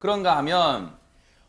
그런가 하면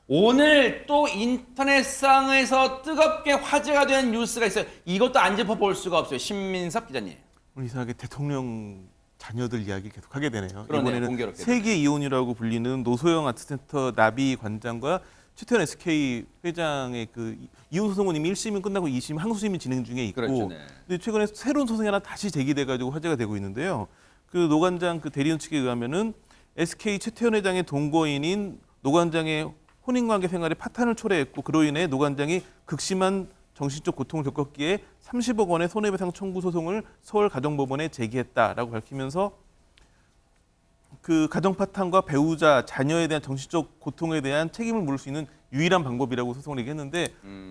오늘 또 인터넷상에서 뜨겁게 화제가 된 뉴스가 있어요. 이것도 안 짚어볼 수가 없어요. 신민섭 기자님. 오늘 이상하게 대통령 자녀들 이야기 계속 하게 되네요. 그러네요. 이번에는 공교롭게도. 세계 이혼이라고 불리는 노소영 아트센터 나비 관장과 최태원 SK 회장의 그 이혼 소송은 이미 1심은 끝나고 2심 항소심이 진행 중에 있고, 그렇죠, 네. 근데 최근에 새로운 소송이 하나 다시 제기돼가지고 화제가 되고 있는데요. 그 노 관장 그 대리인 측에 의하면은 SK 최태원 회장의 동거인인 노 관장의 혼인관계 생활에 파탄을 초래했고, 그로 인해 노 관장이 극심한 정신적 고통을 겪었기에 30억 원의 손해배상 청구 소송을 서울가정법원에 제기했다라고 밝히면서 그 가정 파탄과 배우자, 자녀에 대한 정신적 고통에 대한 책임을 물을 수 있는 유일한 방법이라고 소송을 얘기했는데,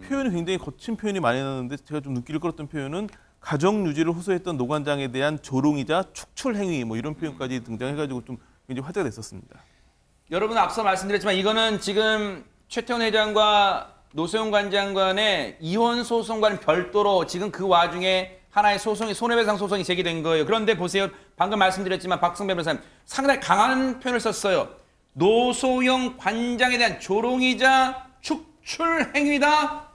표현이 굉장히 거친 표현이 많이 나는데 제가 좀 눈길을 끌었던 표현은 가정 유지를 호소했던 노 관장에 대한 조롱이자 축출 행위 뭐 이런 표현까지 등장해가지고 좀 굉장히 화제가 됐었습니다. 여러분 앞서 말씀드렸지만 이거는 지금 최태원 회장과 노소영 관장 간의 이혼 소송과는 별도로 지금 그 와중에 하나의 소송이 손해배상 소송이 제기된 거예요. 그런데 보세요. 방금 말씀드렸지만 박성배 변호사님 상당히 강한 표현을 썼어요. 노소영 관장에 대한 조롱이자 축출 행위다.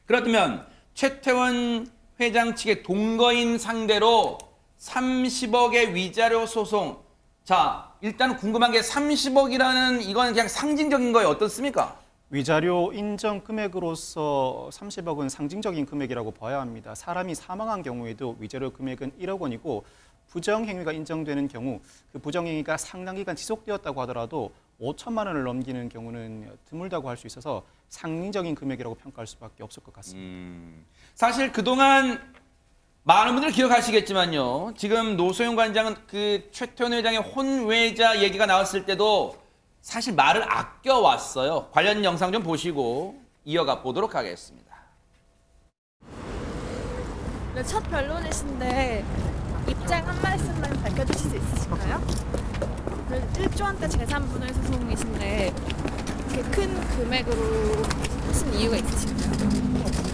그렇다면 최태원 회장 측의 동거인 상대로 30억의 위자료 소송. 자, 일단 궁금한 게 30억이라는 이건 그냥 상징적인 거예요. 어떻습니까? 위자료 인정 금액으로서 30억은 상징적인 금액이라고 봐야 합니다. 사람이 사망한 경우에도 위자료 금액은 1억 원이고 부정행위가 인정되는 경우 그 부정행위가 상당 기간 지속되었다고 하더라도 5천만 원을 넘기는 경우는 드물다고 할 수 있어서 상징적인 금액이라고 평가할 수밖에 없을 것 같습니다. 사실 그동안 많은 분들 기억하시겠지만요. 지금 노소영 관장은 그 최태원 회장의 혼외자 얘기가 나왔을 때도 사실 말을 아껴왔어요. 관련 영상 좀 보시고 이어가 보도록 하겠습니다. 네, 첫 변론이신데 입장 한 말씀만 밝혀주실 수 있으실까요? 1조 원대 재산분할 소송이신데 이렇게 큰 금액으로 하신 이유가 있으실까요?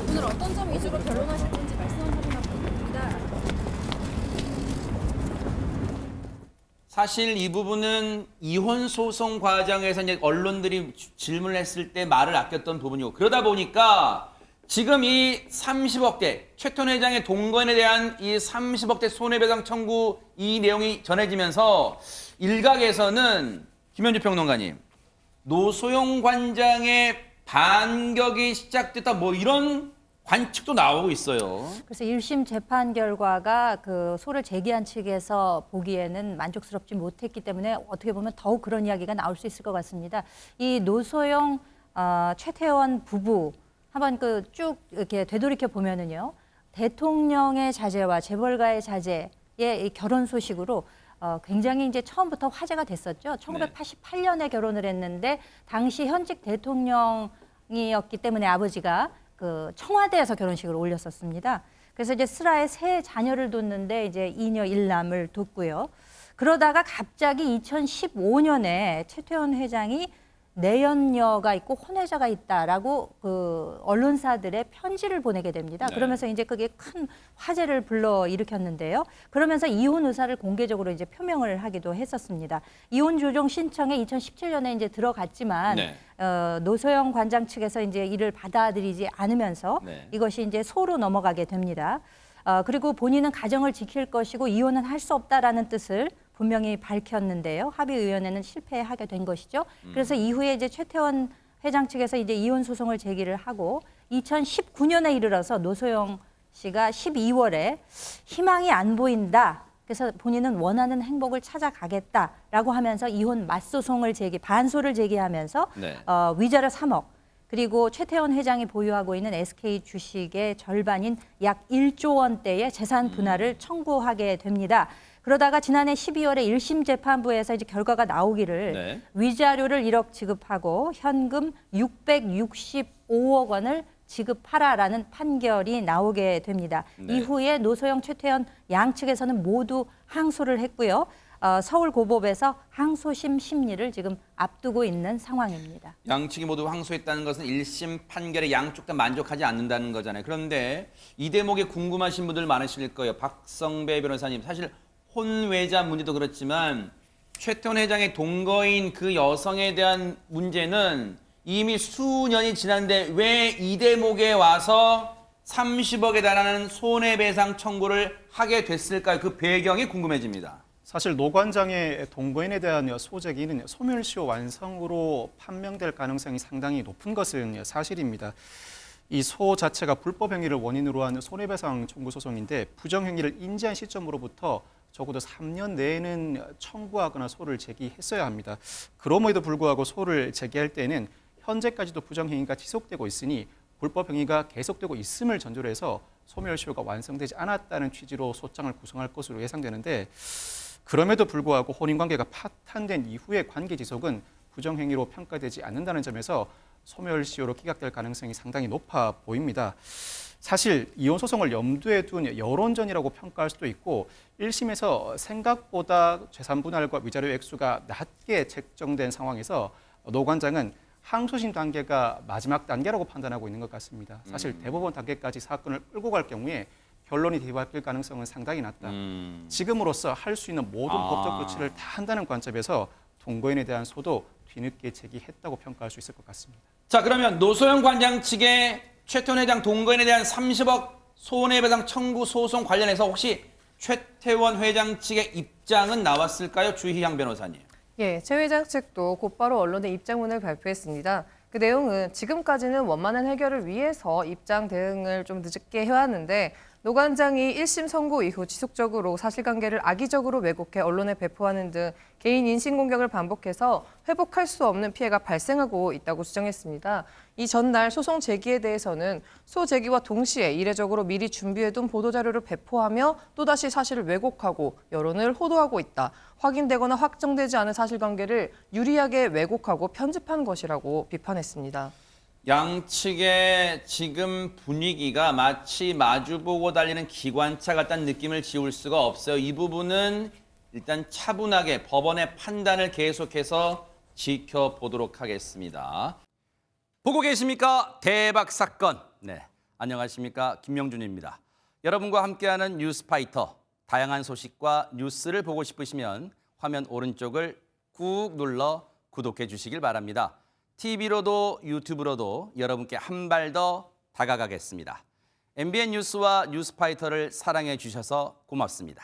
오늘 어떤 점 위주로 변론하실 건지 말씀 한 번만 부탁드립니다. 사실 이 부분은 이혼 소송 과정에서 이제 언론들이 질문을 했을 때 말을 아꼈던 부분이고, 그러다 보니까 지금 이 30억대 최태원 회장의 동거인에 대한 이 30억대 손해배상 청구 이 내용이 전해지면서 일각에서는 김현주 평론가님, 노소영 관장의 반격이 시작됐다 뭐 이런 관측도 나오고 있어요. 그래서 1심 재판 결과가 그 소를 제기한 측에서 보기에는 만족스럽지 못했기 때문에 어떻게 보면 더욱 그런 이야기가 나올 수 있을 것 같습니다. 이 노소영, 최태원 부부 한번 그 쭉 이렇게 되돌이켜 보면은요, 대통령의 자제와 재벌가의 자제의 이 결혼 소식으로 굉장히 이제 처음부터 화제가 됐었죠. 1988년에 결혼을 했는데 당시 현직 대통령이었기 때문에 아버지가 그 청와대에서 결혼식을 올렸었습니다. 그래서 이제 슬하에 세 자녀를 뒀는데 이제 이녀 일남을 뒀고요. 그러다가 갑자기 2015년에 최태원 회장이 내연녀가 있고 혼외자가 있다라고 그 언론사들의 편지를 보내게 됩니다. 네. 그러면서 이제 그게 큰 화제를 불러 일으켰는데요. 그러면서 이혼 의사를 공개적으로 이제 표명을 하기도 했었습니다. 이혼 조정 신청에 2017년에 이제 들어갔지만 네. 노소영 관장 측에서 이제 이를 받아들이지 않으면서 네. 이것이 이제 소로 넘어가게 됩니다. 그리고 본인은 가정을 지킬 것이고 이혼은 할 수 없다라는 뜻을 분명히 밝혔는데요. 합의의원회는 실패하게 된 것이죠. 그래서 이후에 이제 최태원 회장 측에서 이제 이혼 소송을 제기를 하고 2019년에 이르러서 노소영 씨가 12월에 희망이 안 보인다. 그래서 본인은 원하는 행복을 찾아가겠다라고 하면서 이혼 맞소송을 반소를 제기하면서 네. 위자료 3억. 그리고 최태원 회장이 보유하고 있는 SK 주식의 절반인 약 1조 원대의 재산 분할을 청구하게 됩니다. 그러다가 지난해 12월에 1심 재판부에서 이제 결과가 나오기를 네. 위자료를 1억 지급하고 현금 665억 원을 지급하라라는 판결이 나오게 됩니다. 네. 이후에 노소영, 최태원 양측에서는 모두 항소를 했고요. 서울고법에서 항소심 심리를 지금 앞두고 있는 상황입니다. 양측이 모두 항소했다는 것은 1심 판결에 양쪽 다 만족하지 않는다는 거잖아요. 그런데 이 대목에 궁금하신 분들 많으실 거예요. 박성배 변호사님, 사실 혼외자 문제도 그렇지만 최태원 회장의 동거인 그 여성에 대한 문제는 이미 수년이 지났는데 왜 이 대목에 와서 30억에 달하는 손해배상 청구를 하게 됐을까요? 그 배경이 궁금해집니다. 사실 노 관장의 동거인에 대한 소재기는 소멸시효 완성으로 판명될 가능성이 상당히 높은 것은 사실입니다. 이 소 자체가 불법 행위를 원인으로 한 손해배상 청구 소송인데 부정행위를 인지한 시점으로부터 적어도 3년 내에는 청구하거나 소를 제기했어야 합니다. 그럼에도 불구하고 소를 제기할 때는 현재까지도 부정행위가 지속되고 있으니 불법 행위가 계속되고 있음을 전제로 해서 소멸시효가 완성되지 않았다는 취지로 소장을 구성할 것으로 예상되는데 그럼에도 불구하고 혼인관계가 파탄된 이후의 관계 지속은 부정행위로 평가되지 않는다는 점에서 소멸시효로 기각될 가능성이 상당히 높아 보입니다. 사실 이혼 소송을 염두에 둔 여론전이라고 평가할 수도 있고 1심에서 생각보다 재산 분할과 위자료 액수가 낮게 책정된 상황에서 노 관장은 항소심 단계가 마지막 단계라고 판단하고 있는 것 같습니다. 사실 대법원 단계까지 사건을 끌고 갈 경우에 결론이 뒤바뀔 가능성은 상당히 낮다. 지금으로서 할 수 있는 모든 법적 조치를 다 한다는 관점에서 동거인에 대한 소도 뒤늦게 제기했다고 평가할 수 있을 것 같습니다. 자, 그러면 노소영 관장 측의 최태원 회장 동거인에 대한 30억 손해배상 청구 소송 관련해서 혹시 최태원 회장 측의 입장은 나왔을까요? 주희향 변호사님. 예, 최 회장 측도 곧바로 언론에 입장문을 발표했습니다. 그 내용은 지금까지는 원만한 해결을 위해서 입장 대응을 좀 늦게 해왔는데 노 관장이 1심 선고 이후 지속적으로 사실관계를 악의적으로 왜곡해 언론에 배포하는 등 개인 인신공격을 반복해서 회복할 수 없는 피해가 발생하고 있다고 주장했습니다. 이 전날 소송 제기에 대해서는 소 제기와 동시에 이례적으로 미리 준비해둔 보도자료를 배포하며 또다시 사실을 왜곡하고 여론을 호도하고 있다. 확인되거나 확정되지 않은 사실관계를 유리하게 왜곡하고 편집한 것이라고 비판했습니다. 양측의 지금 분위기가 마치 마주보고 달리는 기관차 같다는 느낌을 지울 수가 없어요. 이 부분은 일단 차분하게 법원의 판단을 계속해서 지켜보도록 하겠습니다. 보고 계십니까? 대박 사건. 네, 안녕하십니까? 김명준입니다. 여러분과 함께하는 뉴스파이터. 다양한 소식과 뉴스를 보고 싶으시면 화면 오른쪽을 꾹 눌러 구독해 주시길 바랍니다. TV로도 유튜브로도 여러분께 한 발 더 다가가겠습니다. MBN 뉴스와 뉴스파이터를 사랑해 주셔서 고맙습니다.